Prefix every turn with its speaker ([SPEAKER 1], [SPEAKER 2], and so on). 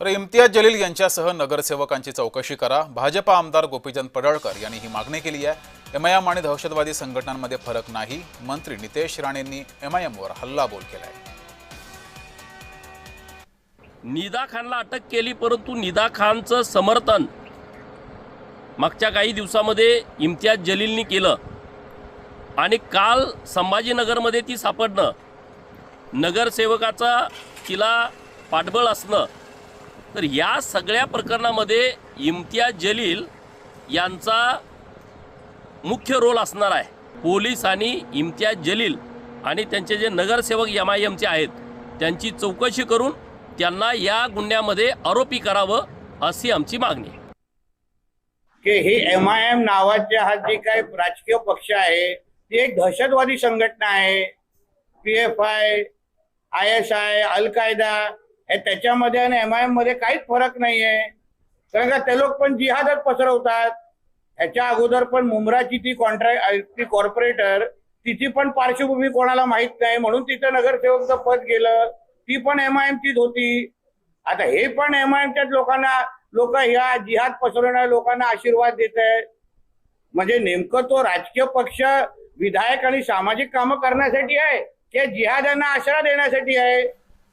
[SPEAKER 1] तर इम्तियाज जलील यांच्यासह नगरसेवकांची चौकशी करा। भाजपा आमदार गोपीचंद पडळकर यांनी ही मागणी केली आहे। एमआयएम आणि दहशतवादी संघटनांमध्ये फरक नाही, मंत्री नितेश राणेंनी एमआयएमवर हल्लाबोल केलाय।
[SPEAKER 2] निदा खानला अटक केली, परंतु निदा खानचं समर्थन मागच्या काही दिवसामध्ये इम्तियाज जलीलनी केलं आणि काल संभाजीनगरमध्ये ती सापडणं, नगरसेवकाचा तिला पाठबळ असणं, तर या सगळ्या प्रकरणामध्ये इम्तियाज जलील यांचा मुख्य रोल असणार आहे। पोलीस आणि इम्तियाज जलील आणि त्यांचे जे नगरसेवक एमआयएमचे आहेत त्यांची चौकशी करून त्यांना या गुन्ह्यामध्ये आरोपी करावं अशी आमची मागणी आहे।
[SPEAKER 3] की ही एमआयएम नावाचे हा जे काही राजकीय पक्ष आहे ती एक दहशतवादी संघटना आहे। PFI, ISI, अल कायदा हे त्याच्यामध्ये आणि एमआयएम मध्ये काहीच फरक नाहीये, कारण का ते लोक पण जिहादच पसरवतात। याच्या अगोदर पण मुंब्राची ती कॉर्पोरेटर तिची पण पार्श्वभूमी कोणाला माहित नाही म्हणून तिचं नगरसेवकचं पद गेलं, ती पण एमआयएमचीच होती। आता हे पण एमआयएमच्याच लोक ह्या जिहाद पसरवणाऱ्या लोकांना आशीर्वाद देत आहेत। म्हणजे नेमकं तो राजकीय पक्ष विधायक आणि सामाजिक कामं करण्यासाठी आहे की जिहाद्यांना आश्रय देण्यासाठी आहे?